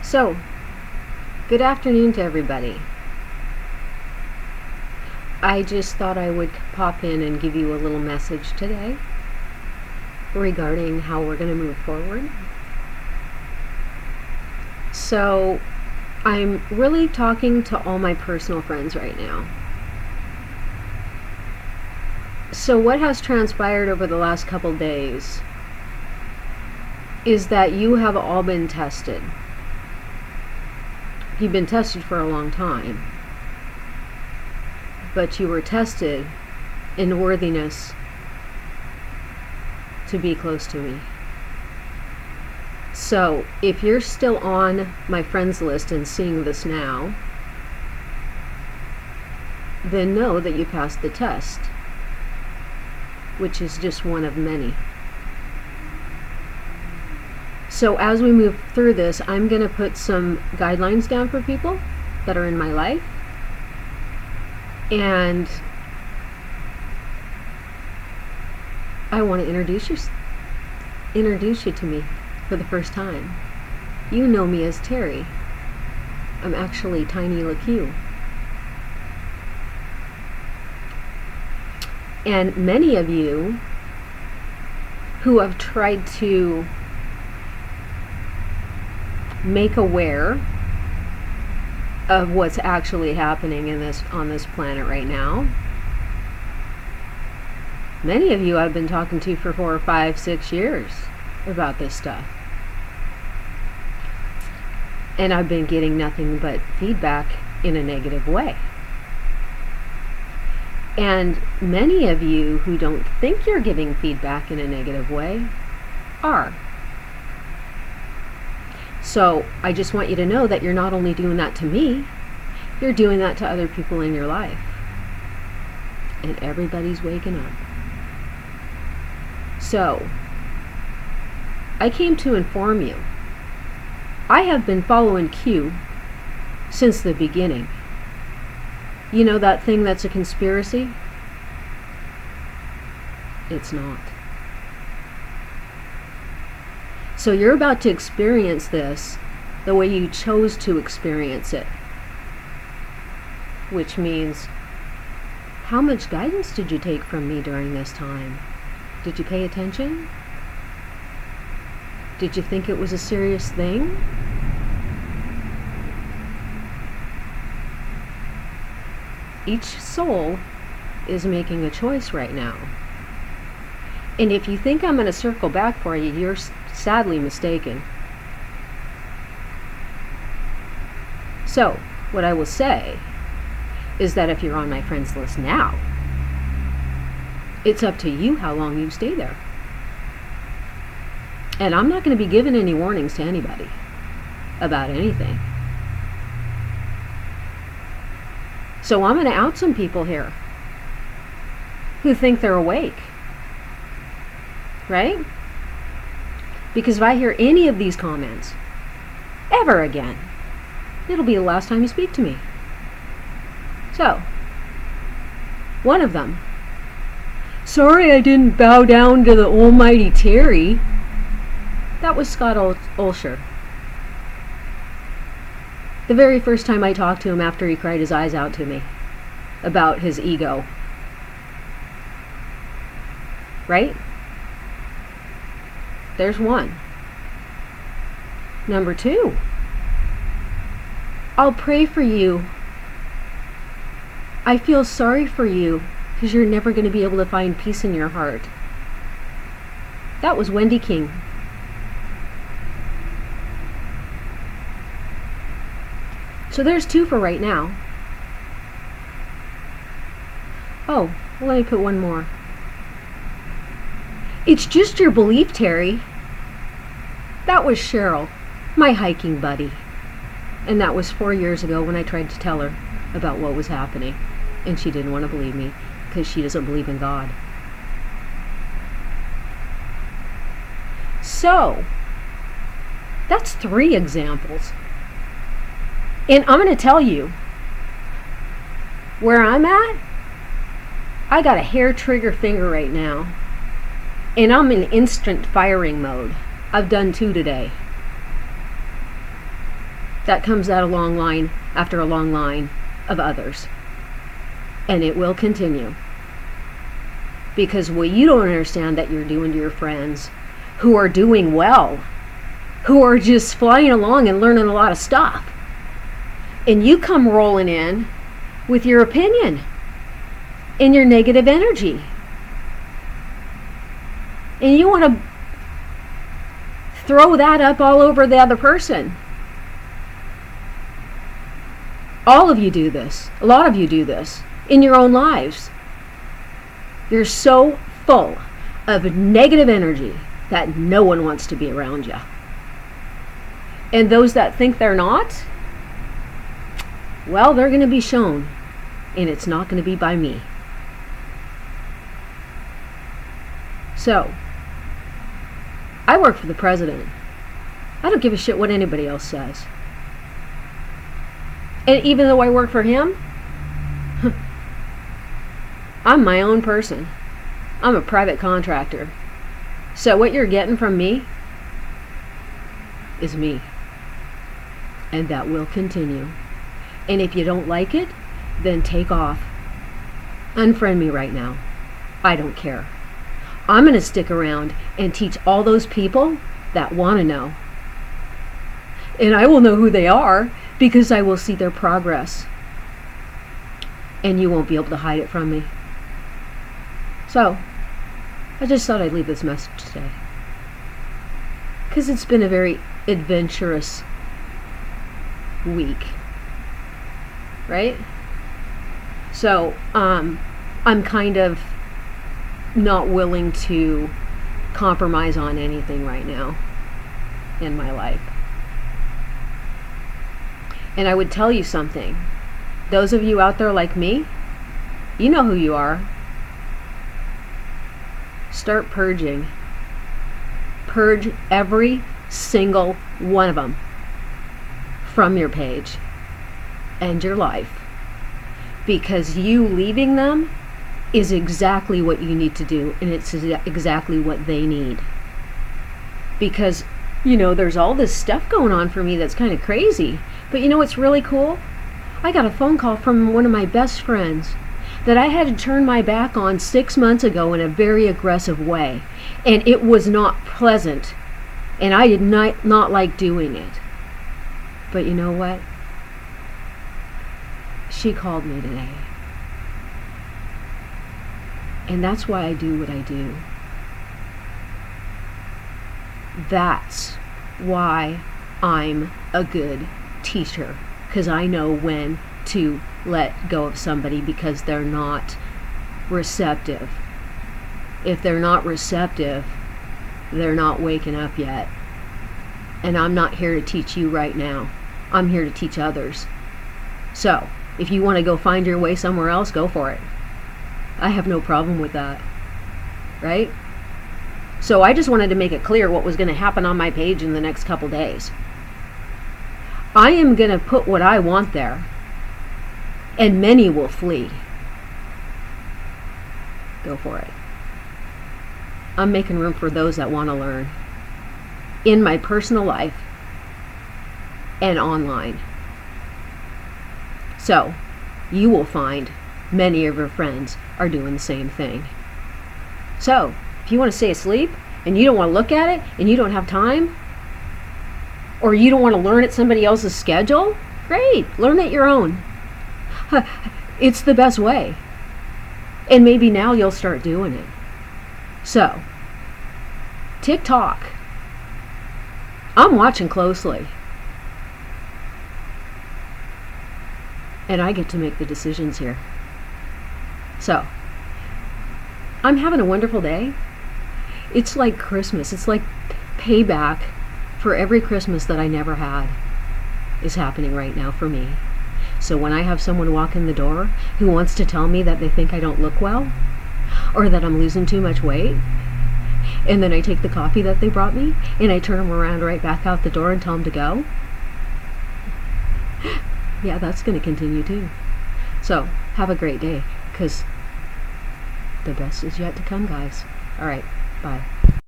So, good afternoon to everybody. I just thought I would pop in and give you a little message today regarding how we're going to move forward. So, I'm really talking to all my personal friends right now. So what has transpired over the last couple days is that you have all been tested. You've been tested for a long time, but you were tested in worthiness to be close to me. So if you're still on my friends list and seeing this now, then know that you passed the test, which is just one of many. So as we move through this, I'm going to put some guidelines down for people that are in my life. And I want to introduce you to me for the first time. You know me as Terry. I'm actually Tiny LaQ. And many of you who have tried to make aware of what's actually happening on this planet right now. Many of you I've been talking to for 4 or 5, 6 years about this stuff. And I've been getting nothing but feedback in a negative way. And many of you who don't think you're giving feedback in a negative way are. So I just want you to know that you're not only doing that to me, you're doing that to other people in your life. And everybody's waking up. So I came to inform you. I have been following Q since the beginning. You know that thing that's a conspiracy? It's not. So you're about to experience this the way you chose to experience it. Which means, how much guidance did you take from me during this time? Did you pay attention? Did you think it was a serious thing? Each soul is making a choice right now. And if you think I'm going to circle back for you, you're sadly mistaken. So, what I will say is that if you're on my friends list now, it's up to you how long you stay there. And I'm not going to be giving any warnings to anybody about anything. So I'm going to out some people here who think they're awake. Right? Because if I hear any of these comments ever again, it'll be the last time you speak to me. So, one of them, sorry I didn't bow down to the almighty Terry. That was Scott Olsher. The very first time I talked to him after he cried his eyes out to me about his ego. Right? There's one. Number 2, I'll pray for you. I feel sorry for you because you're never going to be able to find peace in your heart. That was Wendy King. So there's 2 for right now. Oh, well, let me put one more. It's just your belief, Terry. That was Cheryl, my hiking buddy. And that was 4 years ago when I tried to tell her about what was happening. And she didn't want to believe me because she doesn't believe in God. So, that's 3 examples. And I'm going to tell you, where I'm at, I got a hair trigger finger right now. And I'm in instant firing mode. I've done 2 today. that comes out a long line after a long line of others. And it will continue. Because what you don't understand that you're doing to your friends who are doing well, who are just flying along and learning a lot of stuff, and you come rolling in with your opinion and your negative energy. And you want to throw that up all over the other person. All of you do this. A lot of you do this in your own lives. You're so full of negative energy that no one wants to be around you. And those that think they're not, well, they're going to be shown. And it's not going to be by me. So, I work for the president. I don't give a shit what anybody else says. And even though I work for him, I'm my own person. I'm a private contractor. So what you're getting from me is me. And that will continue. And if you don't like it, then take off. Unfriend me right now. I don't care. I'm going to stick around and teach all those people that want to know. And I will know who they are because I will see their progress. And you won't be able to hide it from me. So, I just thought I'd leave this message today. Because it's been a very adventurous week. Right? So, I'm kind of not willing to compromise on anything right now in my life. And I would tell you something. Those of you out there like me, you know who you are. Start purging. Purge every single one of them from your page and your life. Because you leaving them is exactly what you need to do, and it's exactly what they need. Because, there's all this stuff going on for me that's kind of crazy. But you know what's really cool? I got a phone call from one of my best friends that I had to turn my back on 6 months ago in a very aggressive way. And it was not pleasant. And I did not like doing it. But you know what? She called me today. And that's why I do what I do. That's why I'm a good teacher. Because I know when to let go of somebody because they're not receptive. If they're not receptive, they're not waking up yet. And I'm not here to teach you right now. I'm here to teach others. So, if you want to go find your way somewhere else, go for it. I have no problem with that. Right? So I just wanted to make it clear what was going to happen on my page in the next couple days. I am going to put what I want there. And many will flee. Go for it. I'm making room for those that want to learn. In my personal life and online. So, you will find many of your friends are doing the same thing. So, if you want to stay asleep and you don't want to look at it and you don't have time, or you don't want to learn at somebody else's schedule, great, learn at your own. It's the best way. And maybe now you'll start doing it. So, TikTok. I'm watching closely. And I get to make the decisions here. So, I'm having a wonderful day. It's like Christmas. It's like payback for every Christmas that I never had is happening right now for me. So when I have someone walk in the door who wants to tell me that they think I don't look well, or that I'm losing too much weight, and then I take the coffee that they brought me and I turn them around right back out the door and tell them to go, yeah, that's going to continue too. So have a great day, because the best is yet to come, guys. All right, bye.